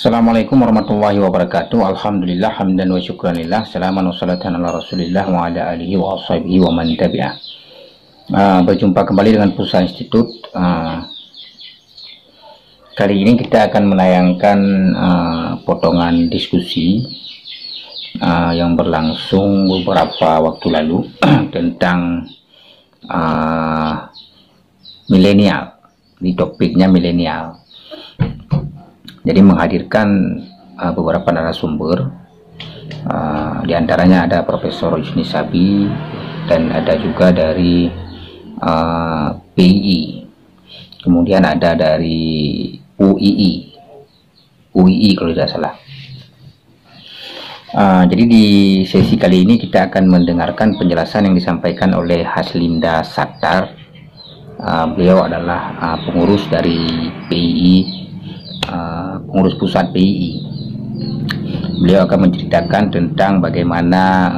Assalamualaikum warahmatullahi wabarakatuh. Alhamdulillah hamdan wa syukranillah. Salaman wa salatan ala rasulillah wa ala alihi wa ashabihi wa man tabi'ah. Berjumpa kembali dengan Pulsa Institute. Kali ini kita akan menayangkan potongan diskusi yang berlangsung beberapa waktu lalu tentang milenial. Di topiknya milenial. Jadi menghadirkan beberapa narasumber, diantaranya ada Profesor Yusni Sabi dan ada juga dari PII, kemudian ada dari UII kalau tidak salah. Jadi di sesi kali ini kita akan mendengarkan penjelasan yang disampaikan oleh Haslinda Sattar. Beliau adalah pengurus dari PII, pengurus pusat PII. Beliau akan menceritakan tentang bagaimana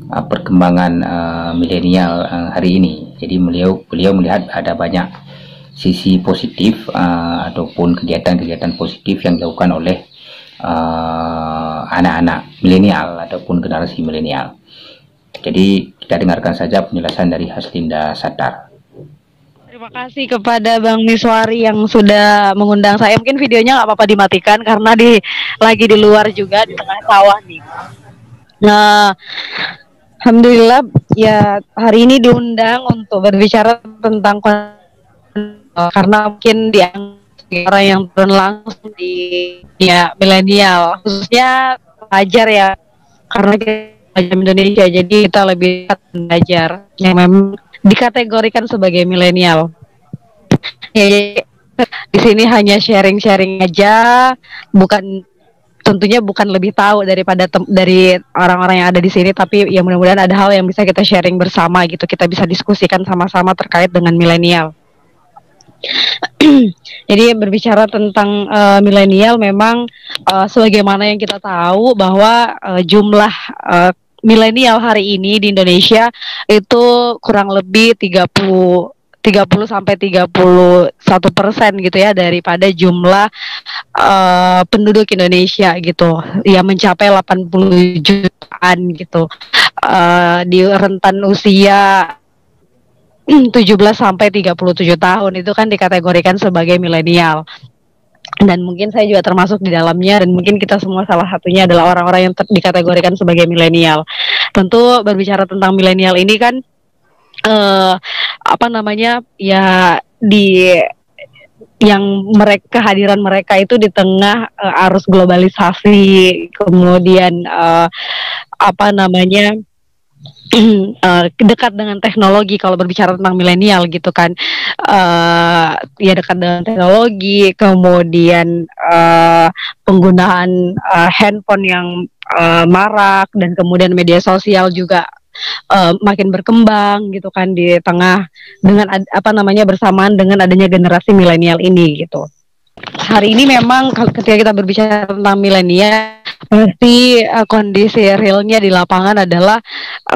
perkembangan milenial hari ini. Jadi beliau melihat ada banyak sisi positif ataupun kegiatan-kegiatan positif yang dilakukan oleh anak-anak milenial ataupun generasi milenial. Jadi kita dengarkan saja penjelasan dari Haslinda Sattar. Terima kasih kepada Bang Miswari yang sudah mengundang saya. Mungkin videonya nggak apa-apa dimatikan karena lagi di luar juga di tengah sawah nih. Nah, alhamdulillah ya hari ini diundang untuk berbicara tentang karena mungkin orang yang turun langsung di milenial, khususnya pelajar ya, karena kita Indonesia jadi kita lebih belajar yang memang dikategorikan sebagai milenial. Ya, di sini hanya sharing-sharing aja, tentunya bukan lebih tahu dari orang-orang yang ada di sini, tapi ya mudah-mudahan ada hal yang bisa kita sharing bersama gitu, kita bisa diskusikan sama-sama terkait dengan milenial. Jadi berbicara tentang milenial memang sebagaimana yang kita tahu bahwa jumlah milenial hari ini di Indonesia itu kurang lebih 30 sampai 31% gitu ya daripada jumlah penduduk Indonesia gitu, yang mencapai 80 jutaan gitu, di rentan usia 17 sampai 37 tahun itu kan dikategorikan sebagai milenial. Dan mungkin saya juga termasuk di dalamnya, dan mungkin kita semua salah satunya adalah orang-orang yang dikategorikan sebagai milenial. Tentu berbicara tentang milenial ini kan kehadiran mereka itu di tengah arus globalisasi, kemudian dekat dengan teknologi. Kalau berbicara tentang milenial gitu kan, ya dekat dengan teknologi, kemudian penggunaan handphone yang marak, dan kemudian media sosial juga makin berkembang gitu kan di tengah dengan bersamaan dengan adanya generasi milenial ini gitu. Hari ini memang ketika kita berbicara tentang milenial, pasti kondisi realnya di lapangan adalah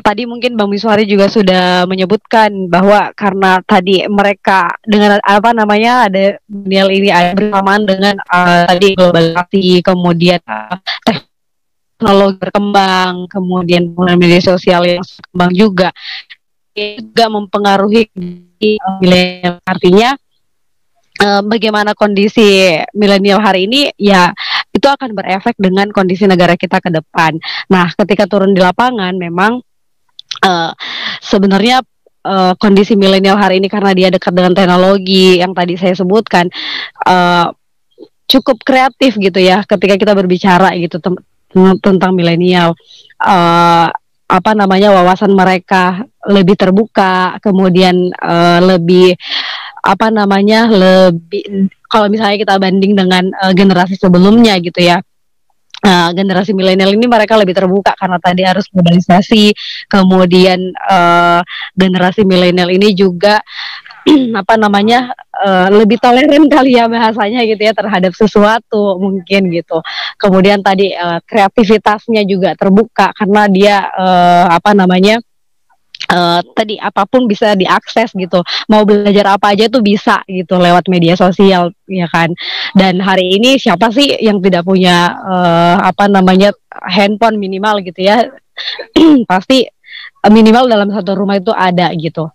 tadi mungkin Bang Miswari juga sudah menyebutkan bahwa karena tadi mereka dengan ada milenial ini ada bersamaan dengan tadi globalisasi, kemudian teknologi berkembang, kemudian media sosial yang berkembang juga mempengaruhi milenial. Artinya bagaimana kondisi milenial hari ini ya itu akan berefek dengan kondisi negara kita ke depan. Nah, ketika turun di lapangan memang sebenarnya kondisi milenial hari ini karena dia dekat dengan teknologi yang tadi saya sebutkan, cukup kreatif gitu ya ketika kita berbicara gitu tentang milenial. Wawasan mereka lebih terbuka, kemudian lebih kalau misalnya kita banding dengan generasi sebelumnya gitu ya, generasi milenial ini mereka lebih terbuka karena tadi harus globalisasi, kemudian generasi milenial ini juga lebih toleran kali ya bahasanya gitu ya terhadap sesuatu mungkin gitu. Kemudian tadi kreativitasnya juga terbuka karena dia tadi apapun bisa diakses gitu, mau belajar apa aja tuh bisa gitu lewat media sosial ya kan. Dan hari ini siapa sih yang tidak punya apa namanya handphone minimal gitu ya. Pasti minimal dalam satu rumah itu ada gitu.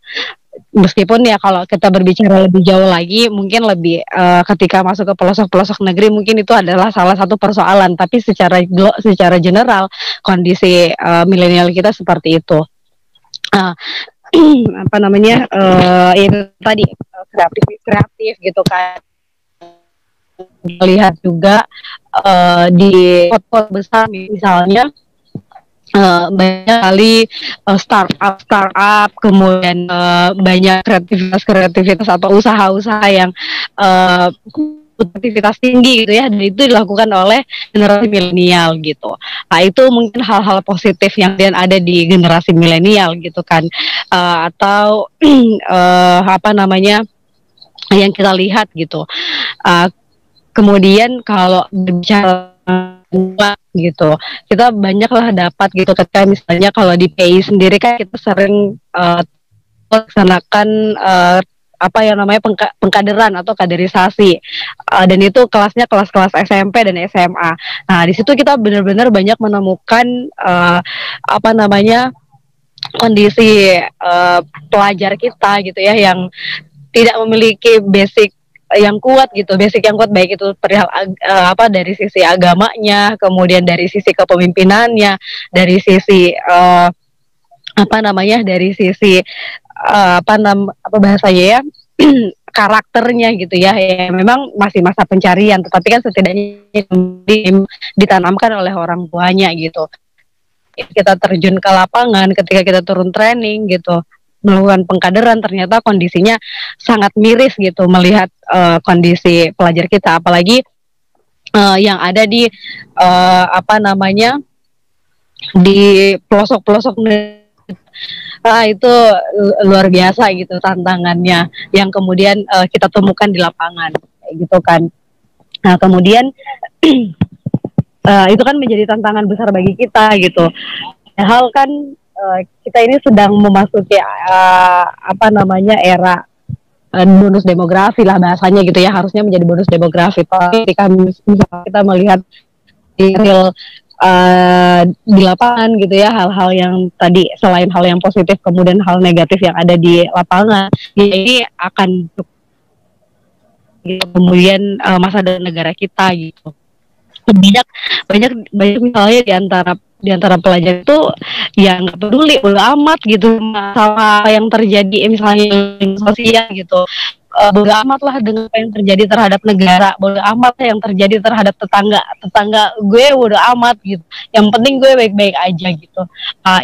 Meskipun ya kalau kita berbicara lebih jauh lagi mungkin lebih ketika masuk ke pelosok-pelosok negeri mungkin itu adalah salah satu persoalan, tapi secara general kondisi milenial kita seperti itu. uh, apa namanya itu tadi kreatif gitu kan. Lihat juga di kota besar misalnya banyak kali startup kemudian banyak kreativitas atau usaha-usaha yang aktivitas tinggi gitu ya, dan itu dilakukan oleh generasi milenial gitu. Nah itu mungkin hal-hal positif yang dan ada di generasi milenial gitu kan. Atau apa namanya yang kita lihat gitu. Kemudian kalau berbicara gitu, kita banyaklah dapat gitu ketika misalnya kalau di PI sendiri kan kita sering melaksanakan apa yang namanya pengkaderan atau kaderisasi, dan itu kelasnya kelas-kelas SMP dan SMA. Nah di situ kita benar-benar banyak menemukan apa namanya kondisi pelajar kita gitu ya yang tidak memiliki basic yang kuat gitu, basic yang kuat baik itu perihal apa dari sisi agamanya, kemudian dari sisi kepemimpinannya, dari sisi apa namanya, dari sisi apa bahasanya ya karakternya gitu ya, ya memang masih masa pencarian, tetapi kan setidaknya ditanamkan oleh orang tuanya gitu. Kita terjun ke lapangan, ketika kita turun training gitu, melakukan pengkaderan, ternyata kondisinya sangat miris gitu melihat kondisi pelajar kita, apalagi yang ada di apa namanya di pelosok-pelosok. Itu luar biasa gitu tantangannya yang kemudian kita temukan di lapangan gitu kan. Nah kemudian itu kan menjadi tantangan besar bagi kita gitu. Hal kan kita ini sedang memasuki apa namanya era bonus demografi lah bahasanya gitu ya, harusnya menjadi bonus demografi. Tapi ketika misalnya kita melihat di real di lapangan gitu ya, hal-hal yang tadi selain hal yang positif kemudian hal negatif yang ada di lapangan ya, ini akan kemudian masa depan negara kita gitu. banyak banyak misalnya di antara pelajar itu yang nggak peduli bodo amat gitu sama apa yang terjadi misalnya di sosial gitu. Bodo amat lah dengan apa yang terjadi terhadap negara, bodo amat lah yang terjadi terhadap tetangga gue, bodo amat gitu, yang penting gue baik-baik aja gitu.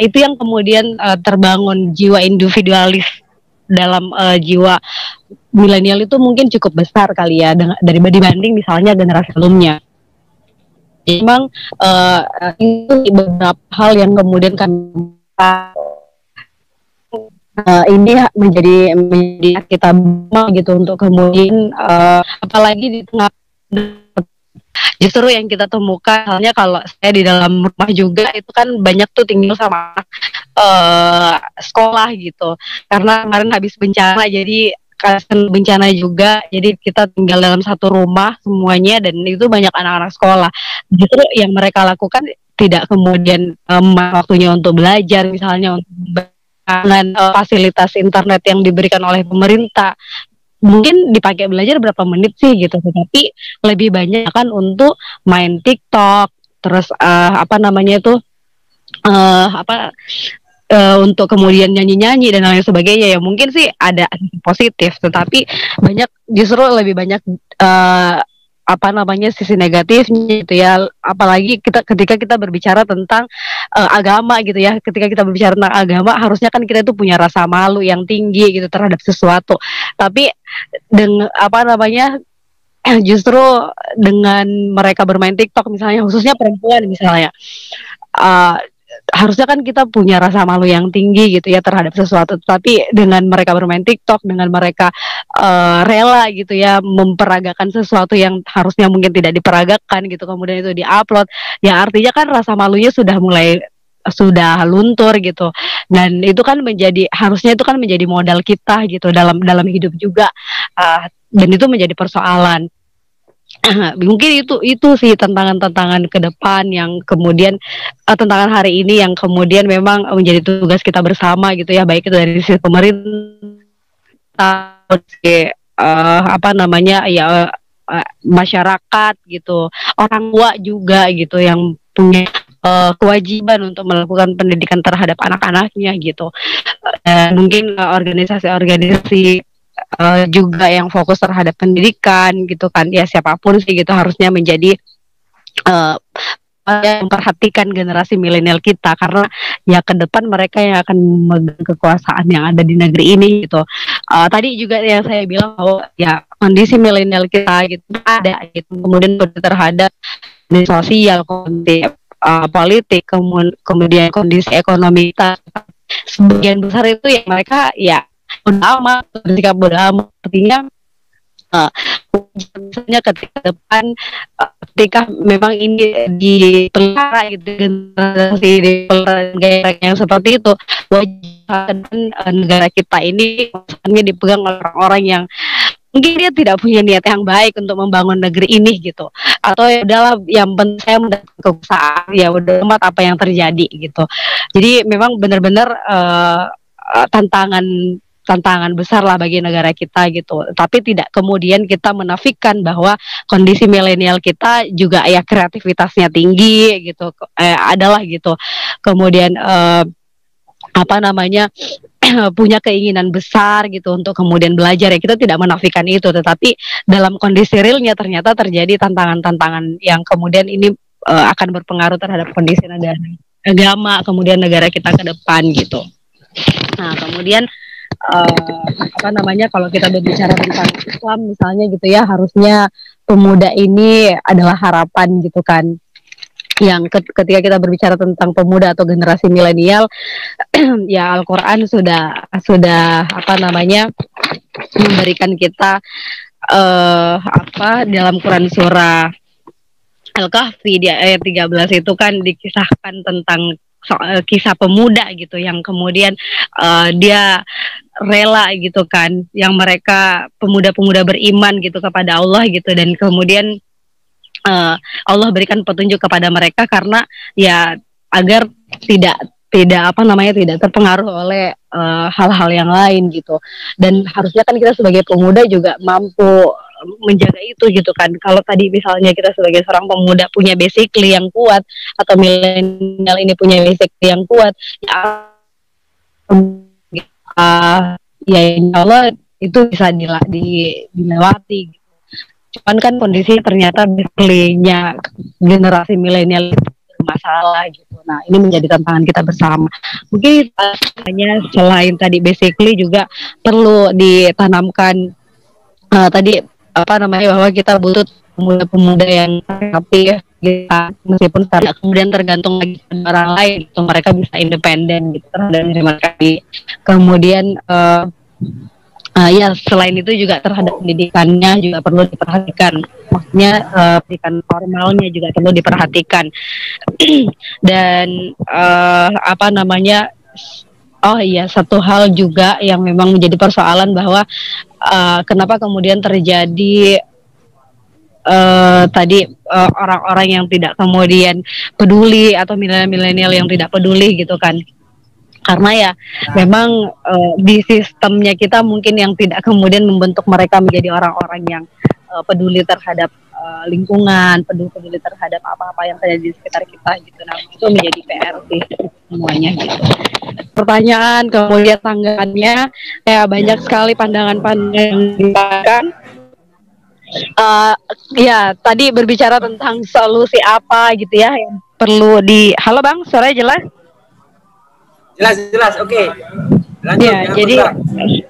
Itu yang kemudian terbangun jiwa individualis dalam jiwa milenial itu mungkin cukup besar kali ya dibanding misalnya generasi sebelumnya. Memang itu beberapa hal yang kemudian ini menjadi kita gitu untuk kemudian apalagi di tengah justru yang kita temukan, halnya kalau saya di dalam rumah juga itu kan banyak tuh tinggal sama sekolah gitu, karena kemarin habis bencana jadi bencana juga, jadi kita tinggal dalam satu rumah semuanya dan itu banyak anak-anak sekolah. Justru yang mereka lakukan tidak kemudian waktunya untuk belajar misalnya untuk dengan fasilitas internet yang diberikan oleh pemerintah, mungkin dipakai belajar berapa menit sih gitu, tetapi lebih banyak kan untuk main TikTok, terus apa namanya itu untuk kemudian nyanyi-nyanyi dan lain sebagainya. Ya mungkin sih ada positif, tetapi justru lebih banyak apa namanya sisi negatifnya gitu ya. Apalagi ketika kita berbicara tentang agama gitu ya, ketika kita berbicara tentang agama harusnya kan kita itu punya rasa malu yang tinggi gitu terhadap sesuatu, tapi dengan apa namanya justru dengan mereka bermain TikTok misalnya, khususnya perempuan misalnya, harusnya kan kita punya rasa malu yang tinggi gitu ya terhadap sesuatu, tapi dengan mereka bermain TikTok, dengan mereka rela gitu ya memperagakan sesuatu yang harusnya mungkin tidak diperagakan gitu, kemudian itu diupload, ya artinya kan rasa malunya sudah mulai sudah luntur gitu. Dan itu kan harusnya itu kan menjadi modal kita gitu dalam hidup juga. Dan itu menjadi persoalan. Mungkin itu sih tantangan-tantangan ke depan yang kemudian tantangan hari ini yang kemudian memang menjadi tugas kita bersama gitu ya, baik itu dari sisi pemerintah, apa namanya ya, masyarakat gitu, orang tua juga gitu yang punya kewajiban untuk melakukan pendidikan terhadap anak-anaknya gitu. Mungkin organisasi-organisasi juga yang fokus terhadap pendidikan gitu kan, ya siapapun sih gitu harusnya menjadi memperhatikan generasi milenial kita, karena ya ke depan mereka yang akan memegang kekuasaan yang ada di negeri ini gitu. Tadi juga yang saya bilang bahwa ya kondisi milenial kita gitu ada gitu, kemudian terhadap kondisi sosial, kondisi politik, kemudian kondisi ekonomi kita, sebagian besar itu ya mereka ya udah amat, ketika udah amat, artinya misalnya ketika depan ketika memang ini dipelihara gitu, generasi dipelihara yang seperti itu, wajib negara kita ini misalnya dipegang oleh orang-orang yang mungkin dia tidak punya niat yang baik untuk membangun negeri ini gitu, atau ya udahlah yang penting saya mendapat kekuasaan, ya udah amat apa yang terjadi gitu. Jadi memang benar-benar tantangan besar lah bagi negara kita gitu. Tapi tidak kemudian kita menafikan bahwa kondisi milenial kita juga ya kreativitasnya tinggi gitu, adalah gitu. Kemudian apa namanya punya keinginan besar gitu untuk kemudian belajar, ya kita tidak menafikan itu, tetapi dalam kondisi realnya ternyata terjadi tantangan-tantangan yang kemudian ini akan berpengaruh terhadap kondisi negara, agama, kemudian negara kita ke depan gitu. Nah kemudian apa namanya, kalau kita berbicara tentang Islam misalnya gitu ya, harusnya pemuda ini adalah harapan gitu kan. Yang ketika kita berbicara tentang pemuda atau generasi milenial, ya Al-Quran sudah apa namanya memberikan kita apa dalam Quran surah Al-Kahfi di ayat 13 itu kan dikisahkan tentang kisah pemuda gitu yang kemudian dia rela gitu kan, yang mereka pemuda-pemuda beriman gitu kepada Allah gitu, dan kemudian Allah berikan petunjuk kepada mereka karena ya agar tidak apa namanya tidak terpengaruh oleh hal-hal yang lain gitu. Dan harusnya kan kita sebagai pemuda juga mampu menjaga itu gitu kan. Kalau tadi misalnya kita sebagai seorang pemuda punya basically yang kuat, atau milenial ini punya basically yang kuat, ya ya insya Allah itu bisa dilewati gitu. Cuman kan kondisi ternyata basically-nya generasi milenial bermasalah gitu. Nah ini menjadi tantangan kita bersama. Mungkin hanya selain tadi basically juga perlu ditanamkan tadi apa namanya, bahwa kita butuh pemuda-pemuda yang rapi ya, kita meskipun tidak kemudian tergantung lagi pada orang lain gitu, mereka bisa independen gitu terhadap diri mereka. Kemudian ya selain itu juga terhadap pendidikannya juga perlu diperhatikan, maksudnya pendidikan formalnya juga perlu diperhatikan. Dan apa namanya, oh iya, satu hal juga yang memang menjadi persoalan bahwa kenapa kemudian terjadi tadi orang-orang yang tidak kemudian peduli, atau milenial yang tidak peduli gitu kan. Karena ya memang di sistemnya kita mungkin yang tidak kemudian membentuk mereka menjadi orang-orang yang peduli terhadap lingkungan, peduli terhadap apa-apa yang terjadi di sekitar kita gitu. Nah itu menjadi PR sih semuanya gitu. Pertanyaan kemudian tanggapannya ya banyak sekali pandangan-pandangan yang diberikan. Ya tadi berbicara tentang solusi apa gitu ya yang perlu di. Halo Bang, suaranya jelas? Jelas, oke. Lanjut ya, jadi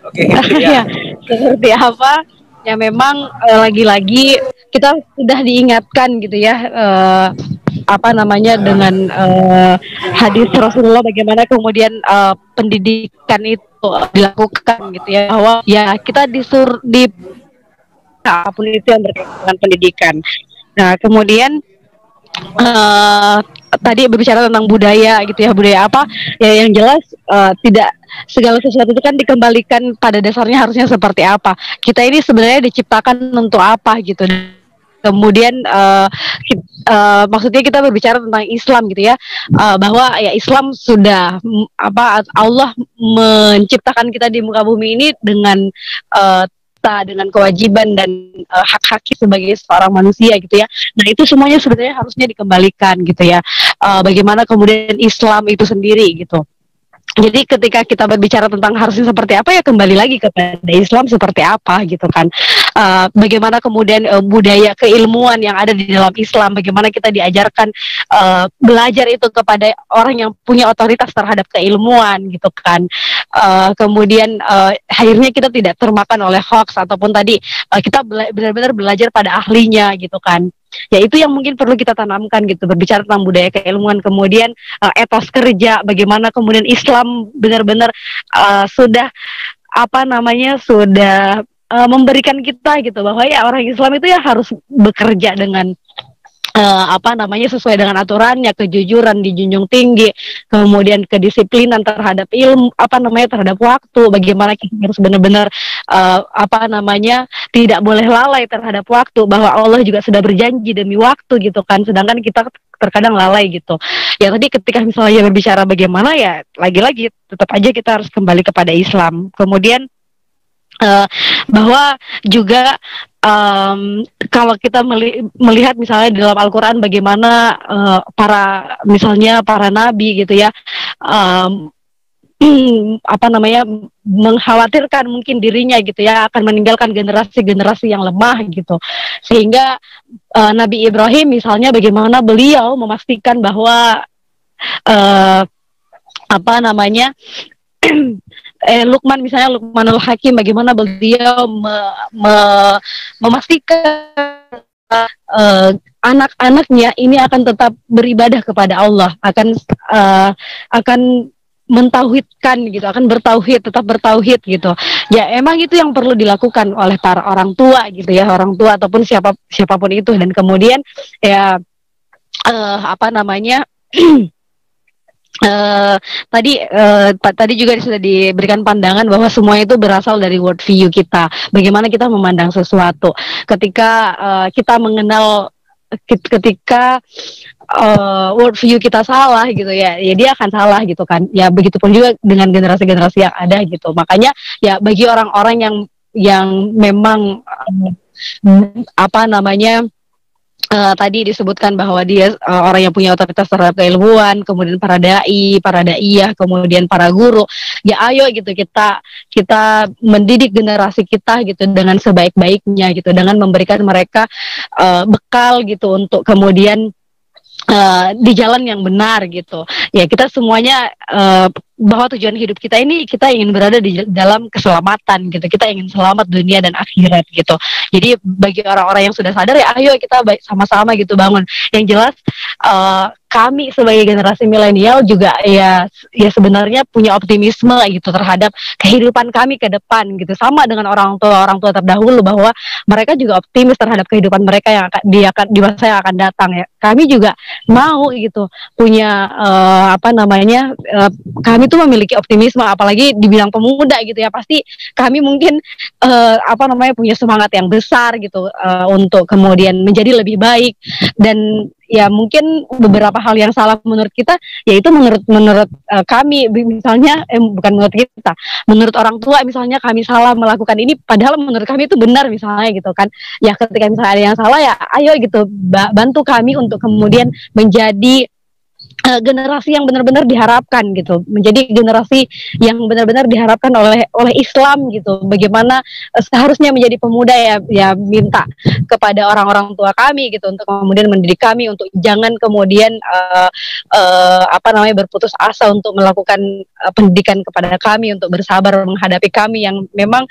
oke. Ya, seperti apa ya, memang lagi-lagi kita sudah diingatkan gitu ya, apa namanya, dengan hadis Rasulullah bagaimana kemudian pendidikan itu dilakukan gitu ya, bahwa ya kita apapun itu yang berkaitan dengan pendidikan. Nah kemudian tadi berbicara tentang budaya gitu ya, budaya apa ya, yang jelas tidak segala sesuatu itu kan dikembalikan pada dasarnya harusnya seperti apa. Kita ini sebenarnya diciptakan untuk apa gitu. Kemudian maksudnya kita berbicara tentang Islam gitu ya, bahwa ya Islam sudah Allah menciptakan kita di muka bumi ini dengan dengan kewajiban dan hak-hak sebagai seorang manusia gitu ya. Nah itu semuanya sebenarnya harusnya dikembalikan gitu ya. Bagaimana kemudian Islam itu sendiri gitu. Jadi ketika kita berbicara tentang harusnya seperti apa, ya kembali lagi kepada Islam seperti apa gitu kan. Bagaimana kemudian budaya keilmuan yang ada di dalam Islam, bagaimana kita diajarkan belajar itu kepada orang yang punya otoritas terhadap keilmuan gitu kan. Kemudian akhirnya kita tidak termakan oleh hoax ataupun tadi kita benar-benar belajar pada ahlinya gitu kan. Ya itu yang mungkin perlu kita tanamkan gitu, berbicara tentang budaya keilmuan. Kemudian etos kerja, bagaimana kemudian Islam benar-benar sudah sudah memberikan kita gitu, bahwa ya orang Islam itu ya harus bekerja dengan sesuai dengan aturannya, kejujuran dijunjung tinggi, kemudian kedisiplinan terhadap ilmu, terhadap waktu, bagaimana kita harus benar-benar tidak boleh lalai terhadap waktu, bahwa Allah juga sudah berjanji demi waktu gitu kan, sedangkan kita terkadang lalai gitu. Ya tadi ketika misalnya berbicara bagaimana, ya lagi-lagi tetap aja kita harus kembali kepada Islam. Kemudian bahwa juga kalau kita melihat misalnya di dalam Al-Quran bagaimana para nabi gitu ya, mengkhawatirkan mungkin dirinya gitu ya akan meninggalkan generasi-generasi yang lemah gitu, sehingga Nabi Ibrahim misalnya bagaimana beliau memastikan bahwa Luqmanul Hakim, bagaimana beliau memastikan anak-anaknya ini akan tetap beribadah kepada Allah, akan mentauhidkan gitu, akan tetap bertauhid gitu. Ya emang itu yang perlu dilakukan oleh para orang tua gitu ya, orang tua ataupun siapapun itu. Dan kemudian ya tadi juga sudah diberikan pandangan bahwa semua itu berasal dari world view kita, bagaimana kita memandang sesuatu. Ketika kita mengenal, ketika world view kita salah gitu ya dia akan salah gitu kan. Ya begitupun juga dengan generasi-generasi yang ada gitu. Makanya ya bagi orang-orang yang memang tadi disebutkan bahwa dia orang yang punya otoritas terhadap keilmuan, kemudian para daiyah, kemudian para guru. Ya ayo gitu kita mendidik generasi kita gitu dengan sebaik-baiknya gitu, dengan memberikan mereka bekal gitu untuk kemudian di jalan yang benar gitu. Ya kita semuanya bahwa tujuan hidup kita ini, kita ingin berada di dalam keselamatan gitu. Kita ingin selamat dunia dan akhirat gitu. Jadi bagi orang-orang yang sudah sadar, ya ayo kita sama-sama gitu bangun. Yang jelas kami sebagai generasi milenial juga ya sebenarnya punya optimisme gitu terhadap kehidupan kami ke depan gitu. Sama dengan orang tua terdahulu, bahwa mereka juga optimis terhadap kehidupan mereka yang di masa yang akan datang ya. Kami juga mau gitu punya kami tuh memiliki optimisme, apalagi di bidang pemuda gitu ya. Pasti kami mungkin punya semangat yang besar gitu untuk kemudian menjadi lebih baik. Dan ya mungkin beberapa hal yang salah menurut kita, yaitu menurut kami misalnya bukan menurut kita, menurut orang tua misalnya kami salah melakukan ini, padahal menurut kami itu benar misalnya gitu kan. Ya ketika misalnya ada yang salah, ya ayo gitu bantu kami untuk kemudian menjadi generasi yang benar-benar diharapkan gitu, menjadi generasi yang benar-benar diharapkan oleh Islam gitu. Bagaimana seharusnya menjadi pemuda, ya minta kepada orang-orang tua kami gitu untuk kemudian mendidik kami untuk jangan kemudian berputus asa untuk melakukan pendidikan kepada kami, untuk bersabar menghadapi kami yang memang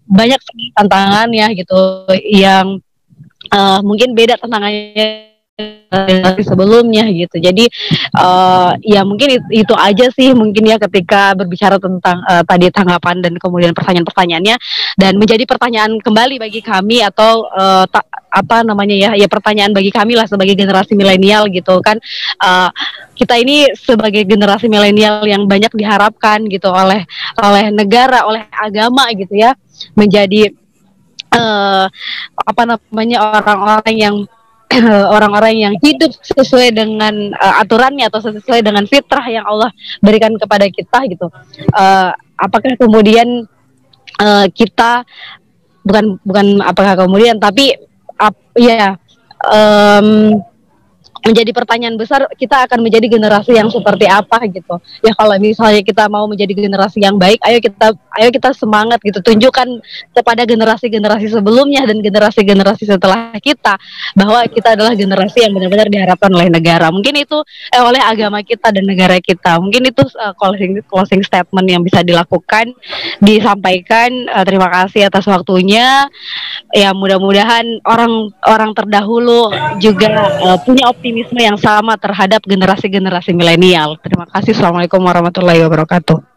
banyak tantangannya gitu, yang mungkin beda tantangannya generasi sebelumnya gitu. Jadi ya mungkin itu aja sih mungkin ya ketika berbicara tentang tadi tanggapan dan kemudian pertanyaan-pertanyaannya, dan menjadi pertanyaan kembali bagi kami atau apa namanya ya pertanyaan bagi kami lah sebagai generasi milenial gitu kan. Kita ini sebagai generasi milenial yang banyak diharapkan gitu oleh negara, oleh agama gitu ya, menjadi apa namanya orang-orang yang orang-orang yang hidup sesuai dengan aturannya atau sesuai dengan fitrah yang Allah berikan kepada kita gitu. Apakah kemudian kita bukan apakah kemudian tapi ya menjadi pertanyaan besar, kita akan menjadi generasi yang seperti apa gitu ya. Kalau misalnya kita mau menjadi generasi yang baik, ayo kita semangat gitu, tunjukkan kepada generasi-generasi sebelumnya dan generasi-generasi setelah kita bahwa kita adalah generasi yang benar-benar diharapkan oleh negara. Mungkin itu oleh agama kita dan negara kita. Mungkin itu closing statement yang bisa dilakukan, disampaikan. Terima kasih atas waktunya. Ya mudah-mudahan orang terdahulu juga punya optimisme yang sama terhadap generasi-generasi milenial. Terima kasih. Assalamualaikum warahmatullahi wabarakatuh.